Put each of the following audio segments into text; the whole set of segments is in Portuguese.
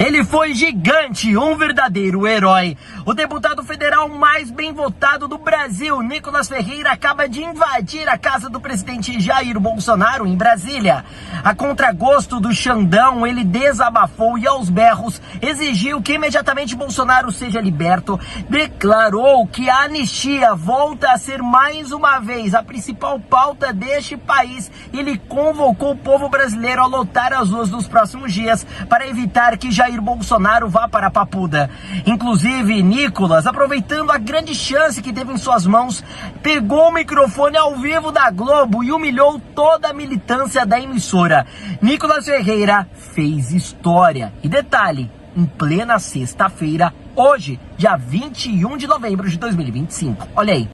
Ele foi gigante, um verdadeiro herói. O deputado federal mais bem votado do Brasil, Nicolas Ferreira, acaba de invadir a casa do presidente Jair Bolsonaro em Brasília. A contragosto do Xandão, ele desabafou e aos berros exigiu que imediatamente Bolsonaro seja liberto. Declarou que a anistia volta a ser mais uma vez a principal pauta deste país. Ele convocou o povo brasileiro a lotar as ruas nos próximos dias para evitar que Jair Bolsonaro vá para a Papuda. Inclusive, Nicolas, aproveitando a grande chance que teve em suas mãos, pegou o microfone ao vivo da Globo e humilhou toda a militância da emissora. Nicolas Ferreira fez história. E detalhe, em plena sexta-feira, hoje, dia 21 de novembro de 2025. Olha aí.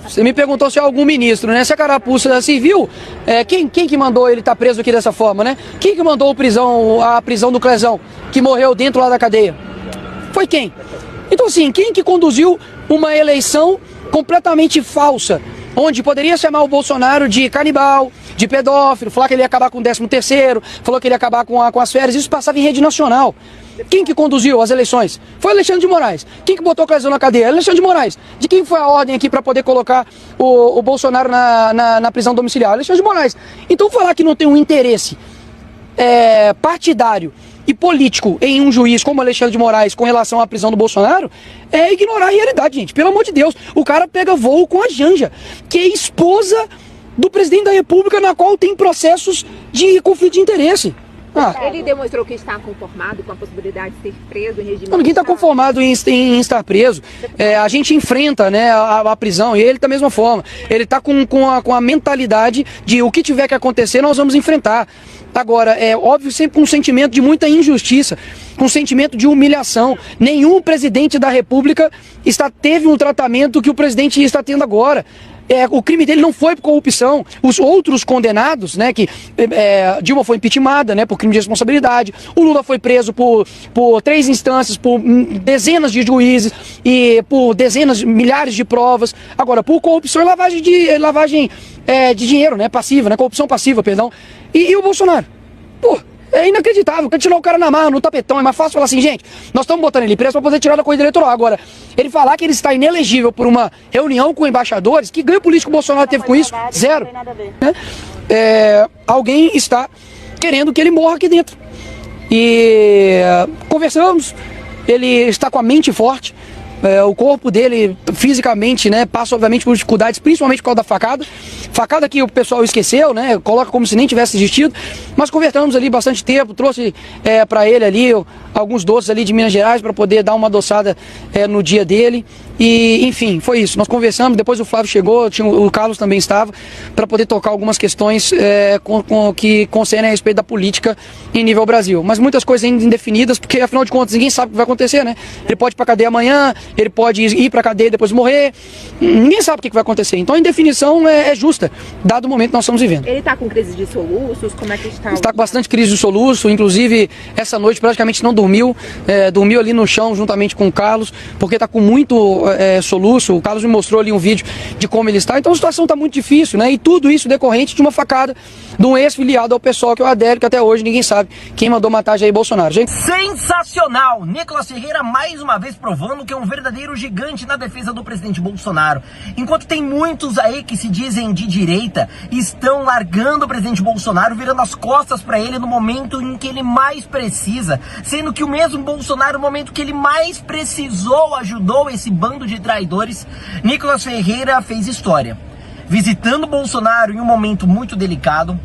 Você me perguntou se é algum ministro, né? Se a carapuça civil, quem que mandou ele estar preso aqui dessa forma, né? Quem que mandou a prisão do Clezão, que morreu dentro lá da cadeia? Foi quem? Então assim, quem que conduziu uma eleição completamente falsa, onde poderia chamar o Bolsonaro de canibal, de pedófilo, falar que ele ia acabar com o 13º, falou que ele ia acabar com as férias, isso passava em rede nacional. Quem que conduziu as eleições? Foi Alexandre de Moraes. Quem que botou o Clezão na cadeia? Alexandre de Moraes. De quem foi a ordem aqui para poder colocar o Bolsonaro na prisão domiciliar? Alexandre de Moraes. Então falar que não tem um interesse partidário e político em um juiz como Alexandre de Moraes com relação à prisão do Bolsonaro é ignorar a realidade, gente. Pelo amor de Deus, o cara pega voo com a Janja, que é esposa do presidente da República, na qual tem processos de conflito de interesse. Ele demonstrou que está conformado com a possibilidade de ser preso em regime... Ninguém está conformado em estar preso. A gente enfrenta, né, a prisão, e ele da mesma forma. Ele está com a mentalidade de o que tiver que acontecer, nós vamos enfrentar. Agora, é óbvio, sempre com um sentimento de muita injustiça, com um sentimento de humilhação. Nenhum presidente da República teve um tratamento que o presidente está tendo agora. O crime dele não foi por corrupção. Os outros condenados, né, que Dilma foi impeachmentada, né, por crime de responsabilidade. O Lula foi preso por 3 instâncias, por dezenas de juízes e por milhares de provas. Agora, por corrupção e lavagem de dinheiro, né, passiva, né, corrupção passiva, perdão. E o Bolsonaro? Pô, é inacreditável. Quer tirar o cara na marra, no tapetão. É mais fácil falar assim, gente, nós estamos botando ele preso para poder tirar da corrida eleitoral. Agora, ele falar que ele está inelegível por uma reunião com embaixadores, que ganho político o Bolsonaro teve com isso? Zero. Alguém está querendo que ele morra aqui dentro. E conversamos, ele está com a mente forte. O corpo dele, fisicamente, né, passa obviamente por dificuldades, principalmente por causa da facada. Facada que o pessoal esqueceu, né, coloca como se nem tivesse existido. Mas conversamos ali bastante tempo, trouxe para ele ali alguns doces ali de Minas Gerais para poder dar uma adoçada no dia dele. E, enfim, foi isso. Nós conversamos, depois o Flávio chegou, o Carlos também estava, para poder tocar algumas questões que concernem a respeito da política em nível Brasil. Mas muitas coisas ainda indefinidas, porque afinal de contas ninguém sabe o que vai acontecer, né? Ele pode ir para cadeia amanhã, ele pode ir para cadeia e depois morrer. Ninguém sabe o que vai acontecer. Então a indefinição é justa, dado o momento que nós estamos vivendo. Ele está com crise de soluços? Como é que está? Está com bastante crise de soluço, inclusive essa noite praticamente não dormiu. Dormiu ali no chão juntamente com o Carlos, porque está com muito soluço. O Carlos me mostrou ali um vídeo de como ele está. Então a situação está muito difícil, né? E tudo isso decorrente de uma facada de um ex-filiado ao PSOL, que é o Adélio, que até hoje ninguém sabe quem mandou matar Jair Bolsonaro. Gente. Sensacional! Nicolas Ferreira mais uma vez provando que é um verdadeiro gigante na defesa do presidente Bolsonaro. Enquanto tem muitos aí que se dizem de direita, estão largando o presidente Bolsonaro, virando as costas para ele no momento em que ele mais precisa, sendo que o mesmo Bolsonaro, no momento que ele mais precisou, ajudou esse bando de traidores. Nicolas Ferreira fez história, visitando Bolsonaro em um momento muito delicado,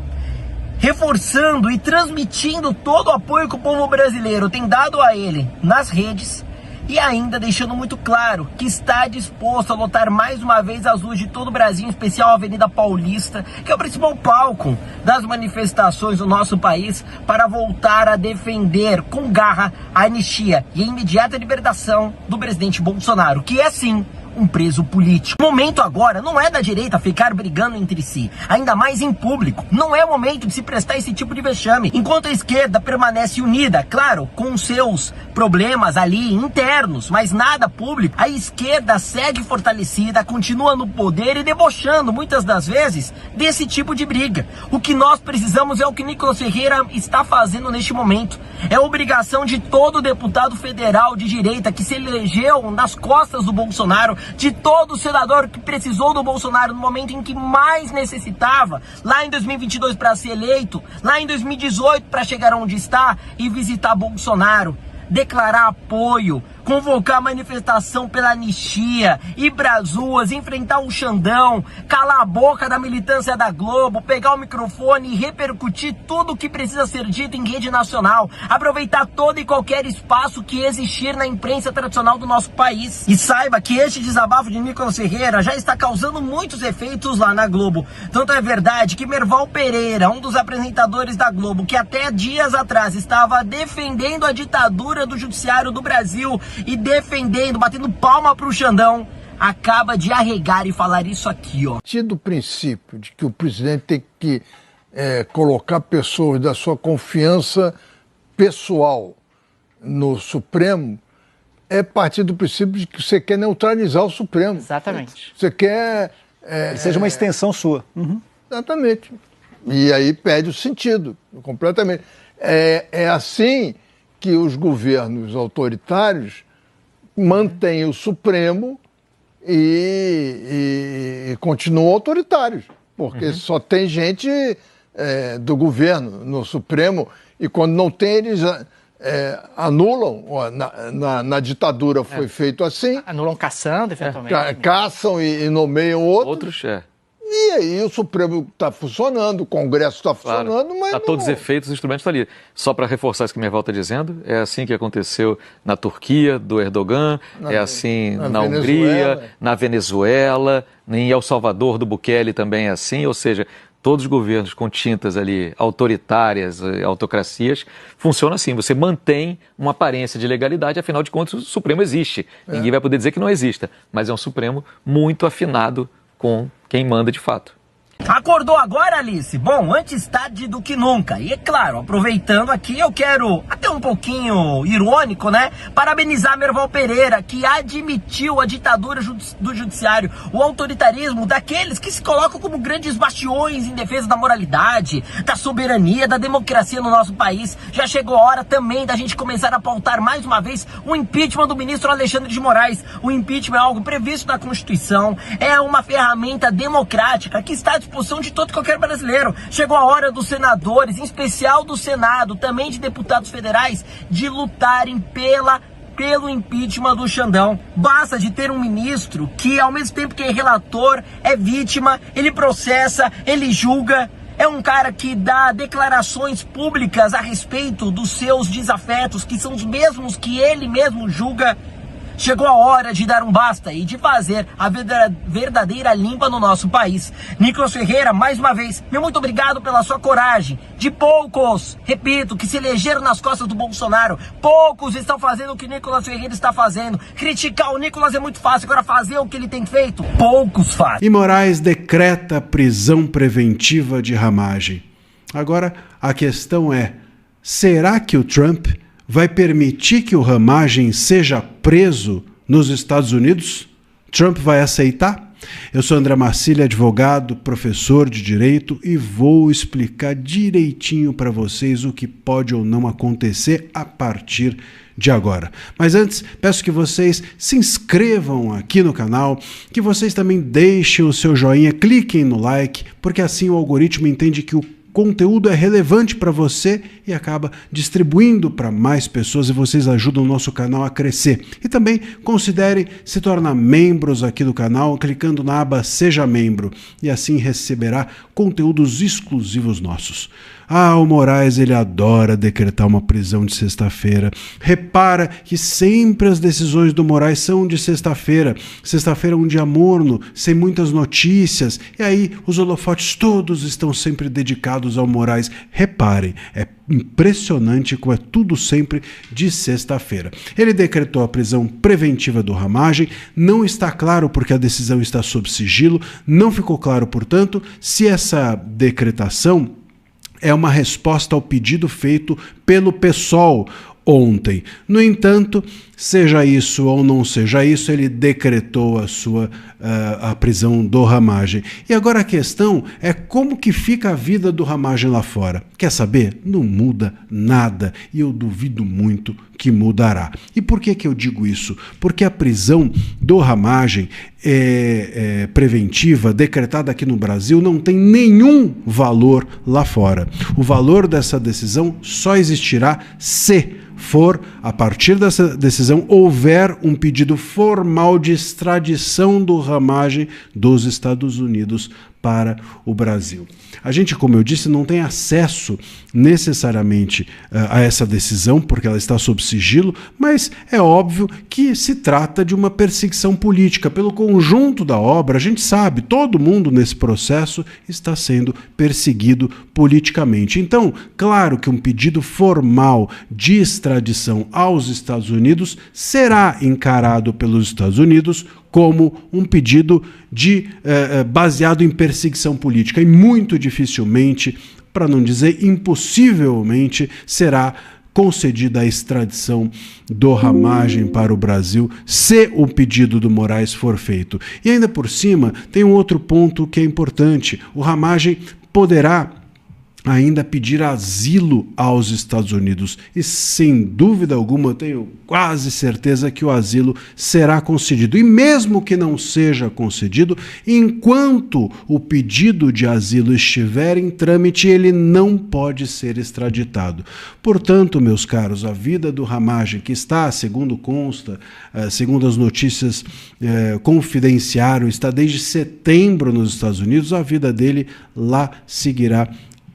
reforçando e transmitindo todo o apoio que o povo brasileiro tem dado a ele nas redes, e ainda deixando muito claro que está disposto a lotar mais uma vez as ruas de todo o Brasil, em especial a Avenida Paulista, que é o principal palco das manifestações do nosso país, para voltar a defender com garra a anistia e a imediata libertação do presidente Bolsonaro, que é sim um preso político. O momento agora não é da direita ficar brigando entre si, ainda mais em público. Não é o momento de se prestar esse tipo de vexame. Enquanto a esquerda permanece unida, claro, com seus problemas ali internos, mas nada público, a esquerda segue fortalecida, continua no poder e debochando, muitas das vezes, desse tipo de briga. O que nós precisamos é o que Nicolas Ferreira está fazendo neste momento. É obrigação de todo deputado federal de direita que se elegeu nas costas do Bolsonaro, de todo senador que precisou do Bolsonaro no momento em que mais necessitava, lá em 2022 para ser eleito, lá em 2018 para chegar onde está e visitar Bolsonaro, declarar apoio, convocar manifestação pela anistia, ir pras ruas, enfrentar o Xandão, calar a boca da militância da Globo, pegar o microfone e repercutir tudo o que precisa ser dito em rede nacional, aproveitar todo e qualquer espaço que existir na imprensa tradicional do nosso país. E saiba que este desabafo de Nicolas Ferreira já está causando muitos efeitos lá na Globo. Tanto é verdade que Merval Pereira, um dos apresentadores da Globo, que até dias atrás estava defendendo a ditadura do judiciário do Brasil e defendendo, batendo palma pro Xandão, acaba de arregar e falar isso aqui, ó. A partir do princípio de que o presidente tem que colocar pessoas da sua confiança pessoal no Supremo, é partir do princípio de que você quer neutralizar o Supremo. Exatamente. Você quer... que seja uma extensão sua. Uhum. Exatamente. E aí perde o sentido, completamente. É assim que os governos autoritários mantêm o Supremo e continuam autoritários, porque só tem gente do governo no Supremo, e quando não tem, eles anulam. Na ditadura foi feito assim. Anulam caçando, eventualmente. Caçam e nomeiam outros. Outros, E aí o Supremo está funcionando, o Congresso está funcionando, mas a todos os efeitos, os instrumentos estão ali. Só para reforçar isso que Merval está dizendo, é assim que aconteceu na Turquia, do Erdogan, é assim na Hungria, na Venezuela, em El Salvador, do Bukele também é assim, ou seja, todos os governos com tintas ali autoritárias, autocracias, funcionam assim, você mantém uma aparência de legalidade, afinal de contas o Supremo existe. Ninguém vai poder dizer que não exista, mas é um Supremo muito afinado com quem manda de fato. Acordou agora, Alice? Bom, antes tarde do que nunca. E é claro, aproveitando aqui, eu quero, até um pouquinho irônico, né? Parabenizar Merval Pereira, que admitiu a ditadura do judiciário, o autoritarismo daqueles que se colocam como grandes bastiões em defesa da moralidade, da soberania, da democracia no nosso país. Já chegou a hora também da gente começar a pautar mais uma vez o impeachment do ministro Alexandre de Moraes. O impeachment é algo previsto na Constituição, é uma ferramenta democrática que está à disposição de todo e qualquer brasileiro. Chegou a hora dos senadores, em especial do Senado, também de deputados federais, de lutarem pelo impeachment do Xandão. Basta de ter um ministro que, ao mesmo tempo que é relator, é vítima, ele processa, ele julga. É um cara que dá declarações públicas a respeito dos seus desafetos, que são os mesmos que ele mesmo julga. Chegou a hora de dar um basta e de fazer a verdadeira limpa no nosso país. Nicolas Ferreira, mais uma vez, meu muito obrigado pela sua coragem. De poucos, repito, que se elegeram nas costas do Bolsonaro, poucos estão fazendo o que Nicolas Ferreira está fazendo. Criticar o Nicolas é muito fácil, agora fazer o que ele tem feito, poucos fazem. E Moraes decreta prisão preventiva de Ramagem. Agora, a questão é, será que o Trump vai permitir que o Ramagem seja preso nos Estados Unidos? Trump vai aceitar? Eu sou André Marcília, advogado, professor de Direito, e vou explicar direitinho para vocês o que pode ou não acontecer a partir de agora. Mas antes, peço que vocês se inscrevam aqui no canal, que vocês também deixem o seu joinha, cliquem no like, porque assim o algoritmo entende que o conteúdo é relevante para você e acaba distribuindo para mais pessoas, e vocês ajudam o nosso canal a crescer. E também considere se tornar membros aqui do canal clicando na aba Seja Membro, e assim receberá conteúdos exclusivos nossos. O Moraes, ele adora decretar uma prisão de sexta-feira. Repara que sempre as decisões do Moraes são de sexta-feira. Sexta-feira é um dia morno, sem muitas notícias. E aí os holofotes todos estão sempre dedicados ao Moraes. Reparem, é impressionante como é tudo sempre de sexta-feira. Ele decretou a prisão preventiva do Ramagem. Não está claro porque a decisão está sob sigilo. Não ficou claro, portanto, se essa decretação é uma resposta ao pedido feito pelo PSOL ontem. No entanto, seja isso ou não seja isso, ele decretou a prisão do Ramagem. E agora a questão é como que fica a vida do Ramagem lá fora. Quer saber? Não muda nada e eu duvido muito que mudará. E por que eu digo isso? Porque a prisão do Ramagem preventiva, decretada aqui no Brasil, não tem nenhum valor lá fora. O valor dessa decisão só existirá se for, a partir dessa decisão, houver um pedido formal de extradição do Ramagem dos Estados Unidos para o Brasil. A gente, como eu disse, não tem acesso necessariamente a essa decisão, porque ela está sob sigilo, mas é óbvio que se trata de uma perseguição política. Pelo conjunto da obra, a gente sabe, todo mundo nesse processo está sendo perseguido politicamente. Então, claro que um pedido formal de extradição aos Estados Unidos será encarado pelos Estados Unidos como um pedido baseado em perseguição política e muito dificilmente, para não dizer impossivelmente, será concedida a extradição do Ramagem para o Brasil se o pedido do Moraes for feito. E ainda por cima, tem um outro ponto que é importante. O Ramagem poderá ainda pedir asilo aos Estados Unidos. E sem dúvida alguma, eu tenho quase certeza que o asilo será concedido. E mesmo que não seja concedido, enquanto o pedido de asilo estiver em trâmite, ele não pode ser extraditado. Portanto, meus caros, a vida do Ramagem, que está, segundo consta, segundo as notícias confidenciaram, está desde setembro nos Estados Unidos, a vida dele lá seguirá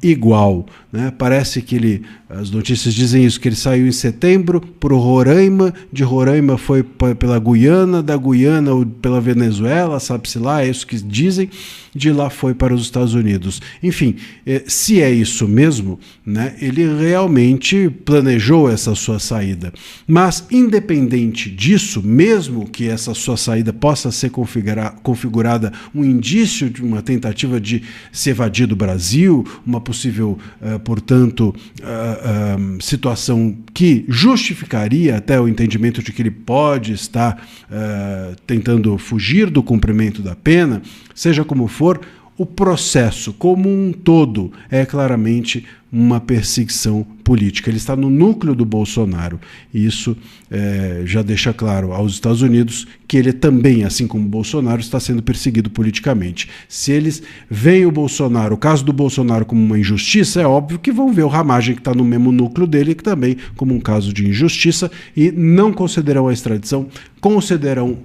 igual, né? Parece que as notícias dizem isso, que ele saiu em setembro para o Roraima, de Roraima foi pela Guiana, da Guiana pela Venezuela, sabe-se lá, é isso que dizem, de lá foi para os Estados Unidos. Enfim, se é isso mesmo, né, ele realmente planejou essa sua saída. Mas, independente disso, mesmo que essa sua saída possa ser configurada um indício de uma tentativa de se evadir do Brasil, uma possível, portanto, situação que justificaria até o entendimento de que ele pode estar tentando fugir do cumprimento da pena, seja como for, o processo como um todo é claramente uma perseguição política. Ele está no núcleo do Bolsonaro e isso já deixa claro aos Estados Unidos que ele também, assim como o Bolsonaro, está sendo perseguido politicamente. Se eles veem o Bolsonaro, o caso do Bolsonaro, como uma injustiça, é óbvio que vão ver o Ramagem, que está no mesmo núcleo dele, que também como um caso de injustiça, e não concederão a extradição, concederão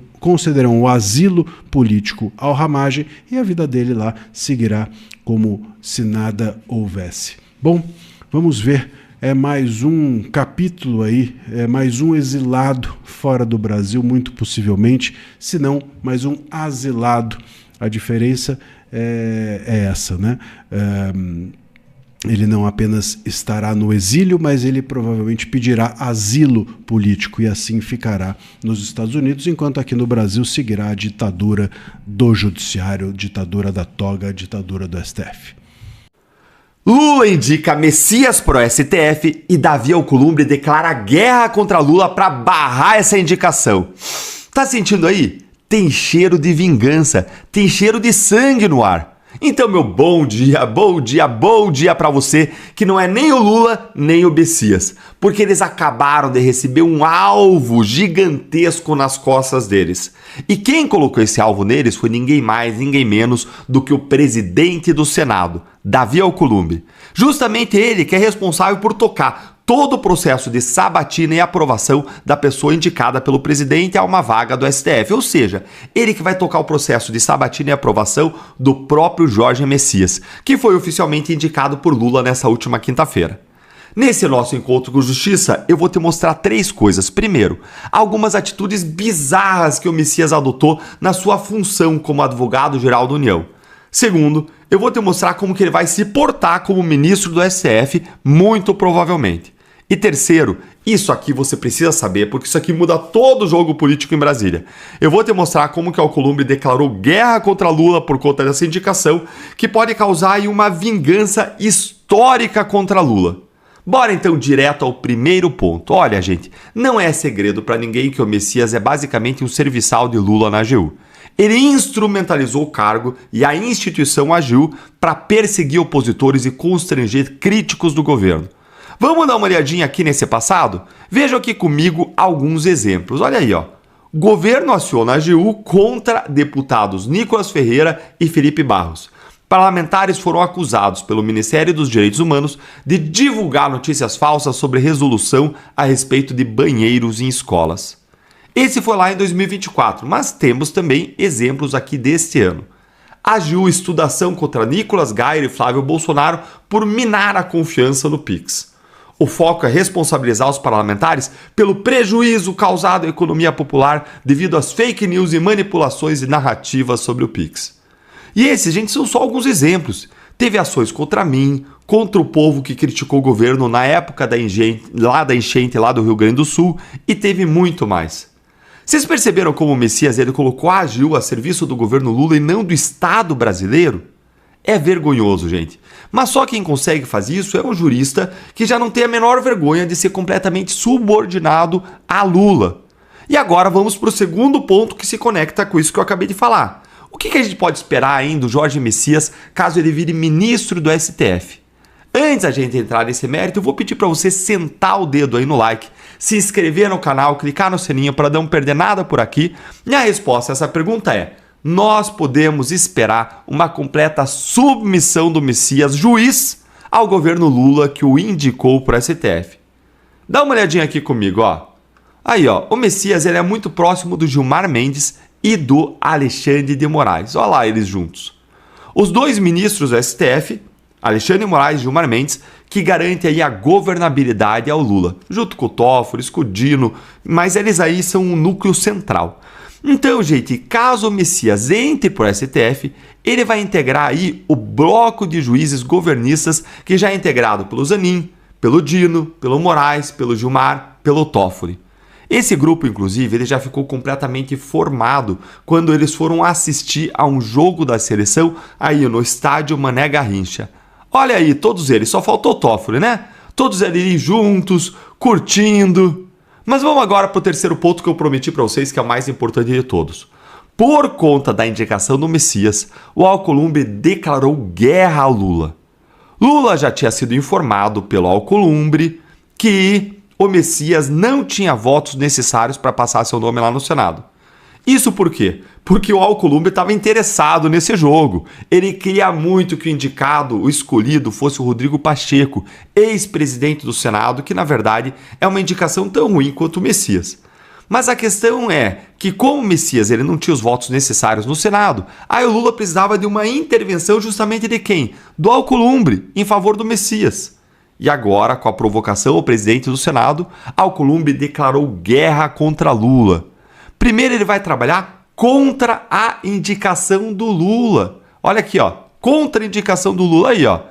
o asilo político ao Ramagem e a vida dele lá seguirá como se nada houvesse. Bom, vamos ver, é mais um capítulo aí, é mais um exilado fora do Brasil, muito possivelmente, se não mais um asilado. A diferença é essa, né? Ele não apenas estará no exílio, mas ele provavelmente pedirá asilo político e assim ficará nos Estados Unidos, enquanto aqui no Brasil seguirá a ditadura do judiciário, ditadura da toga, ditadura do STF. Lula indica Messias pro STF e Davi Alcolumbre declara guerra contra Lula para barrar essa indicação. Tá sentindo aí? Tem cheiro de vingança, tem cheiro de sangue no ar. Então, meu bom dia pra você que não é nem o Lula nem o Messias, porque eles acabaram de receber um alvo gigantesco nas costas deles. E quem colocou esse alvo neles foi ninguém mais, ninguém menos do que o presidente do Senado, Davi Alcolumbre. Justamente ele que é responsável por tocar todo o processo de sabatina e aprovação da pessoa indicada pelo presidente a uma vaga do STF. Ou seja, ele que vai tocar o processo de sabatina e aprovação do próprio Jorge Messias, que foi oficialmente indicado por Lula nessa última quinta-feira. Nesse nosso encontro com justiça, eu vou te mostrar 3 coisas. Primeiro, algumas atitudes bizarras que o Messias adotou na sua função como advogado-geral da União. Segundo, eu vou te mostrar como que ele vai se portar como ministro do STF, muito provavelmente. E terceiro, isso aqui você precisa saber, porque isso aqui muda todo o jogo político em Brasília. Eu vou te mostrar como que o Alcolumbre declarou guerra contra Lula por conta dessa indicação, que pode causar aí uma vingança histórica contra Lula. Bora então direto ao primeiro ponto. Olha, gente, não é segredo para ninguém que o Messias é basicamente um serviçal de Lula na AGU. Ele instrumentalizou o cargo e a instituição AGU para perseguir opositores e constranger críticos do governo. Vamos dar uma olhadinha aqui nesse passado? Vejam aqui comigo alguns exemplos. Olha aí, ó. Governo aciona a AGU contra deputados Nicolas Ferreira e Felipe Barros. Parlamentares foram acusados pelo Ministério dos Direitos Humanos de divulgar notícias falsas sobre resolução a respeito de banheiros em escolas. Esse foi lá em 2024, mas temos também exemplos aqui deste ano. A AGU estuda ação contra Nicolas Gayer e Flávio Bolsonaro por minar a confiança no Pix. O foco é responsabilizar os parlamentares pelo prejuízo causado à economia popular devido às fake news e manipulações de narrativas sobre o Pix. E esses, gente, são só alguns exemplos. Teve ações contra mim, contra o povo que criticou o governo na época da enchente lá do Rio Grande do Sul e teve muito mais. Vocês perceberam como o Messias ele colocou a AGU a serviço do governo Lula e não do Estado brasileiro? É vergonhoso, gente. Mas só quem consegue fazer isso é um jurista que já não tem a menor vergonha de ser completamente subordinado a Lula. E agora vamos para o segundo ponto que se conecta com isso que eu acabei de falar. O que a gente pode esperar ainda do Jorge Messias caso ele vire ministro do STF? Antes da gente entrar nesse mérito, eu vou pedir para você sentar o dedo aí no like, se inscrever no canal, clicar no sininho para não perder nada por aqui. E a resposta a essa pergunta é: nós podemos esperar uma completa submissão do Messias juiz ao governo Lula que o indicou para o STF. Dá uma olhadinha aqui comigo, ó. Aí, ó, o Messias ele é muito próximo do Gilmar Mendes e do Alexandre de Moraes. Olha lá eles juntos. Os dois ministros do STF, Alexandre de Moraes e Gilmar Mendes, que garante aí a governabilidade ao Lula, junto com o Toffoli, Scudino, mas eles aí são um núcleo central. Então, gente, caso o Messias entre por STF, ele vai integrar aí o bloco de juízes governistas que já é integrado pelo Zanin, pelo Dino, pelo Moraes, pelo Gilmar, pelo Toffoli. Esse grupo, inclusive, ele já ficou completamente formado quando eles foram assistir a um jogo da seleção aí no estádio Mané Garrincha. Olha aí, todos eles, só faltou o Toffoli, né? Todos ali juntos, curtindo. Mas vamos agora para o terceiro ponto que eu prometi para vocês, que é o mais importante de todos. Por conta da indicação do Messias, o Alcolumbre declarou guerra ao Lula. Lula já tinha sido informado pelo Alcolumbre que o Messias não tinha votos necessários para passar seu nome lá no Senado. Isso por quê? Porque o Alcolumbre estava interessado nesse jogo. Ele queria muito que o indicado, o escolhido, fosse o Rodrigo Pacheco, ex-presidente do Senado, que na verdade é uma indicação tão ruim quanto o Messias. Mas a questão é que como o Messias ele não tinha os votos necessários no Senado, aí o Lula precisava de uma intervenção justamente de quem? Do Alcolumbre, em favor do Messias. E agora, com a provocação ao presidente do Senado, Alcolumbre declarou guerra contra Lula. Primeiro ele vai trabalhar contra a indicação do Lula. Olha aqui, ó, contra a indicação do Lula aí, ó.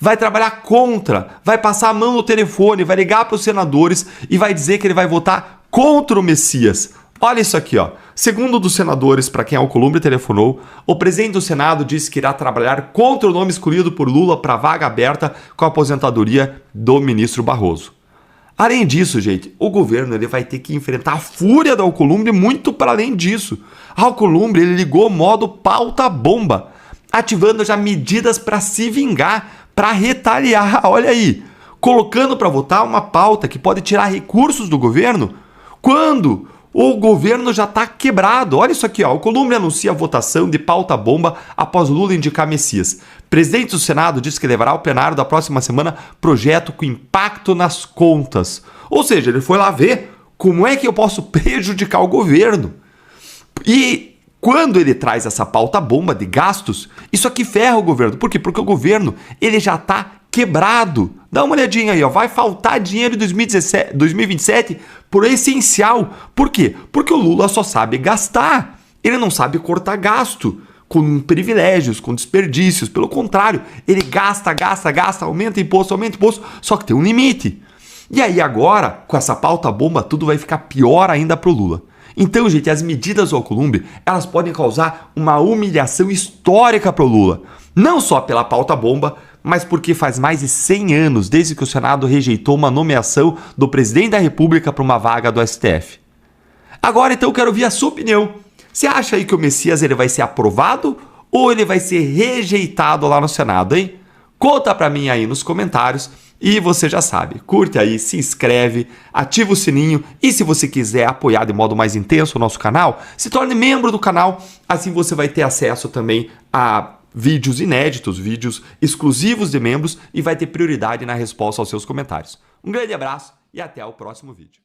Vai trabalhar contra, vai passar a mão no telefone, vai ligar para os senadores e vai dizer que ele vai votar contra o Messias. Olha isso aqui, ó. Segundo dos senadores para quem Alcolumbre telefonou, o presidente do Senado disse que irá trabalhar contra o nome escolhido por Lula para a vaga aberta com a aposentadoria do ministro Barroso. Além disso, gente, o governo ele vai ter que enfrentar a fúria do Alcolumbre muito para além disso. Alcolumbre ele ligou o modo pauta-bomba, ativando já medidas para se vingar, para retaliar, olha aí, colocando para votar uma pauta que pode tirar recursos do governo quando O governo já está quebrado. Olha isso aqui, ó. O Columbre anuncia a votação de pauta-bomba após Lula indicar Messias. Presidente do Senado disse que levará ao plenário da próxima semana projeto com impacto nas contas. Ou seja, ele foi lá ver como é que eu posso prejudicar o governo. E quando ele traz essa pauta-bomba de gastos, isso aqui ferra o governo. Por quê? Porque o governo ele já está quebrado. Dá uma olhadinha aí, ó. Vai faltar dinheiro em 2027 por essencial. Por quê? Porque o Lula só sabe gastar. Ele não sabe cortar gasto com privilégios, com desperdícios. Pelo contrário, ele gasta, aumenta imposto, só que tem um limite. E aí agora, com essa pauta-bomba, tudo vai ficar pior ainda pro Lula. Então, gente, as medidas do Alcolumbre, elas podem causar uma humilhação histórica pro Lula. Não só pela pauta-bomba, mas porque faz mais de 100 anos desde que o Senado rejeitou uma nomeação do presidente da República para uma vaga do STF. Agora, então, eu quero ouvir a sua opinião. Você acha aí que o Messias ele vai ser aprovado ou ele vai ser rejeitado lá no Senado, hein? Conta pra mim aí nos comentários. E você já sabe, curte aí, se inscreve, ativa o sininho e se você quiser apoiar de modo mais intenso o nosso canal, se torne membro do canal, assim você vai ter acesso também a vídeos inéditos, vídeos exclusivos de membros e vai ter prioridade na resposta aos seus comentários. Um grande abraço e até o próximo vídeo.